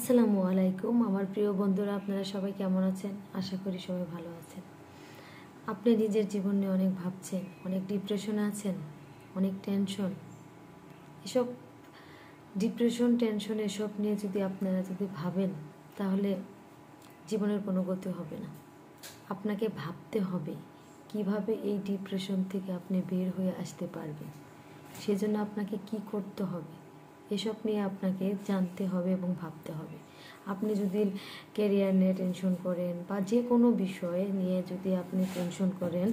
আসসালামু আলাইকুম আমার প্রিয় বন্ধুরা, আপনারা সবাই কেমন আছেন? আশা করি সবাই ভালো আছেন। আপনি নিজের জীবন নিয়ে অনেক ভাবছেন, অনেক ডিপ্রেশনে আছেন, অনেক টেনশন। এসব ডিপ্রেশন, টেনশন এসব নিয়ে আপনারা যদি ভাবেন, তাহলে জীবনের কোনো গতি হবে না। আপনাকে ভাবতে হবে কিভাবে এই ডিপ্রেশন থেকে আপনি বের হয়ে আসতে পারবেন। সেজন্য আপনাকে কি করতে হবে, এসব নিয়ে আপনাকে জানতে হবে এবং ভাবতে হবে। আপনি যদি ক্যারিয়ার নিয়ে টেনশন করেন বা যে কোনো বিষয়ে নিয়ে যদি আপনি টেনশন করেন,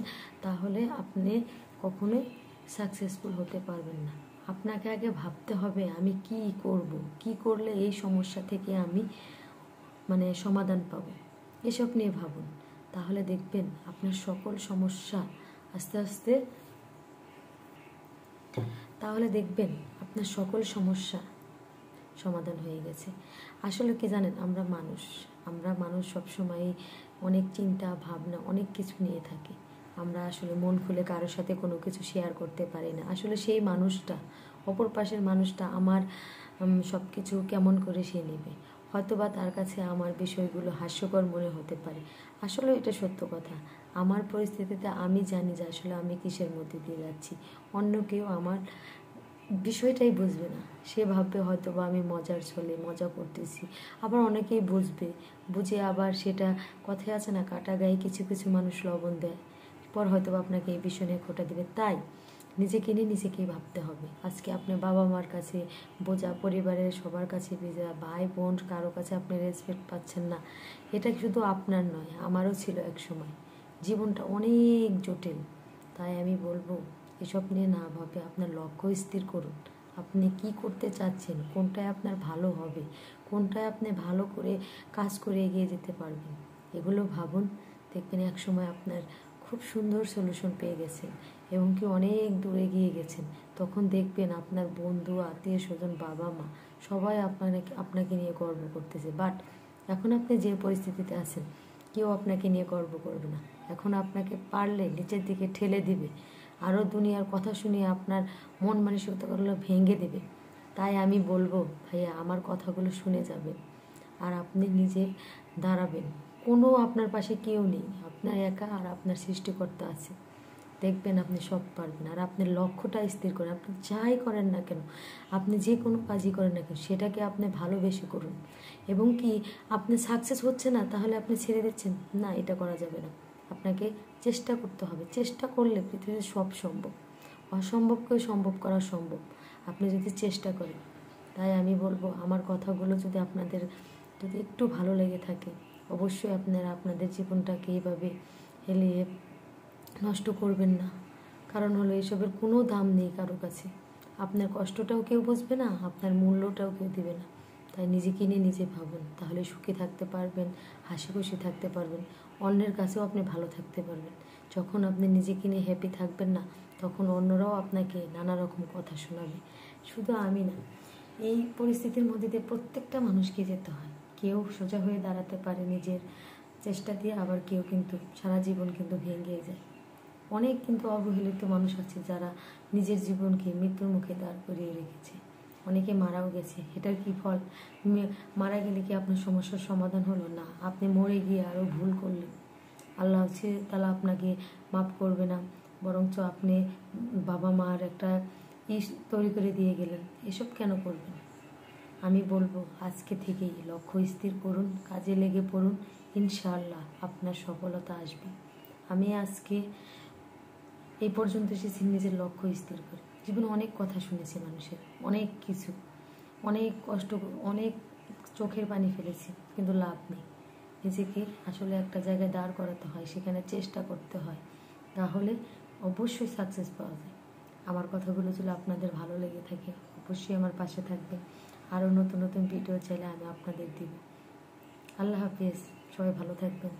তাহলে আপনি কখনোই সাকসেসফুল হতে পারবেন না। আপনাকে আগে ভাবতে হবে আমি কি করব, কি করলে এই সমস্যা থেকে আমি সমাধান পাব। এসব নিয়ে ভাবুন, তাহলে দেখবেন আপনার সকল সমস্যা আস্তে আস্তে আপনার সকল সমস্যা সমাধান হয়ে গেছে। আসলে কি জানেন, আমরা মানুষ সবসময় অনেক চিন্তা ভাবনা অনেক কিছু নিয়ে থাকি। আমরা আসলে মন খুলে কারোর সাথে কোনো কিছু শেয়ার করতে পারি না। আসলে সেই মানুষটা, অপর পাশের মানুষটা আমার সব কিছু কেমন করে সে নেবে। হয়তোবা তার কাছে আমার বিষয়গুলো হাস্যকর মনে হতে পারে। আসলে এটা সত্য কথা। আমার পরিস্থিতিতে আমি জানি যে আসলে আমি কিসের মধ্যে দিয়ে যাচ্ছি। অন্য কেউ আমার বিষয়টাই বুঝবে না। সে ভাববে হয়তোবা আমি মজার ছলে মজা করতেছি। আবার অনেকেই বুঝে আবার সেটা কথায় আছে না, কাটা গায়ে কিছু কিছু মানুষ লবণ দেয়, পর হয়তোবা আপনাকে এই বিষয় নিয়ে খোঁটা দেবে। তাই নিজেকে নিয়ে নিজেকেই ভাবতে হবে। আজকে আপনি বাবা মার কাছে বোঝা, পরিবারের সবার কাছে বোঝা, ভাই বোন কারো কাছে আপনি রেসপেক্ট পাচ্ছেন না। এটা শুধু আপনার নয়, আমারও ছিল এক সময়। জীবনটা অনেক জটিল। তাই আমি বলবো, এসব নিয়ে না ভাবে আপনার লক্ষ্য স্থির করুন। আপনি কি করতে চাচ্ছেন, কোনটায় আপনার ভালো হবে, কোনটায় আপনি ভালো করে কাজ করে এগিয়ে যেতে পারবেন, এগুলো ভাবুন। দেখবেন এক সময় আপনার খুব সুন্দর সলিউশন পেয়ে গেছেন এবং কি অনেক দূরে এগিয়ে গেছেন। তখন দেখবেন আপনার বন্ধু, আত্মীয় স্বজন, বাবা মা সবাই আপনাকে নিয়ে গর্ব করতেছে। বাট এখন আপনি যে পরিস্থিতিতে আছেন, কেউ আপনাকে নিয়ে গর্ব করবে না। এখন আপনাকে পারলে নিচের দিকে ঠেলে দিবে, আরও দুনিয়ার কথা শুনিয়ে আপনার মন মানসিকতাগুলো ভেঙে দেবে। তাই আমি বলবো, ভাইয়া আমার কথাগুলো শুনে যাবেন আর আপনি নিজে দাঁড়াবেন। কোনো আপনার পাশে কেউ নেই, আপনার একা আর আপনার সৃষ্টিকর্তা আছে। দেখবেন আপনি সব পারবেন। আর আপনার লক্ষ্যটা স্থির করেন। আপনি যাই করেন না কেন, আপনি যে কোনো কাজই করেন না কেন, সেটাকে আপনি ভালোবেসে করুন। এবং কি আপনি সাকসেস হচ্ছে না, তাহলে আপনি ছেড়ে দিচ্ছেন না, এটা করা যাবে না। আপনাকে চেষ্টা করতে হবে। চেষ্টা করলে পৃথিবীতে সব সম্ভব। অসম্ভবকেও সম্ভব করা সম্ভব, আপনি যদি চেষ্টা করেন। তাই আমি বলবো, আমার কথাগুলো আপনাদের যদি একটু ভালো লেগে থাকে, অবশ্যই আপনারা আপনাদের জীবনটাকে এইভাবে হেলিয়ে নষ্ট করবেন না। কারণ হলো এসবের কোনো দাম নেই কারো কাছে। আপনার কষ্টটাও কেউ বুঝবে না, আপনার মূল্যটাও কেউ দেবে না। তাই নিজেকে নিয়ে নিজে ভাবুন, তাহলে সুখে থাকতে পারবেন, হাসি খুশি থাকতে পারবেন, অন্যের কাছেও আপনি ভালো থাকতে পারবেন। যখন আপনি নিজেকে নিয়ে হ্যাপি থাকবেন না, তখন অন্যরাও আপনাকে নানা রকম কথা শোনাবে। শুধু আমি না, এই পরিস্থিতির মধ্যে দিয়ে প্রত্যেকটা মানুষকে যেতে হয়। কেউ সোজা হয়ে দাঁড়াতে পারে নিজের চেষ্টা দিয়ে, আবার কেউ কিন্তু সারা জীবন ভেঙে যায়। অনেক অবহেলিত মানুষ আছে যারা নিজের জীবনকে মৃত্যুর মুখে দাঁড় করিয়ে রেখেছে। অনেকে মারাও গেছে। এটার কি ফল? মারা গেলে কি আপনার সমস্যার সমাধান হলো না? আপনি মরে গিয়ে আরও ভুল করলেন, আল্লাহ তাআলা আপনাকে মাফ করবে না, বরঞ্চ আপনি বাবা মার একটা তৈরি করে দিয়ে গেলেন। এসব কেন করবেন? আমি বলবো, আজকে থেকেই লক্ষ্য স্থির করুন, কাজে লেগে পড়ুন। ইনশাআল্লাহ আপনার সফলতা আসবে। আমি আজকে এই পর্যন্ত এসেছি নিজের লক্ষ্য স্থির করে। জীবনে অনেক কথা শুনেছি মানুষের, অনেক কিছু, অনেক কষ্ট, অনেক চোখের পানি ফেলেছি, কিন্তু লাভ নেই। নিজেকে আসলে একটা জায়গায় দাঁড় করাতে হয়, সেখানে চেষ্টা করতে হয়, তাহলে অবশ্যই সাকসেস পাওয়া যায়। আমার কথাগুলো যদি আপনাদের ভালো লেগে থাকে, অবশ্যই আমার পাশে থাকবে। আরও নতুন নতুন ভিডিও চাইলে আমি আপনাদের দিব। আল্লাহ হাফিজ, সবাই ভালো থাকবেন।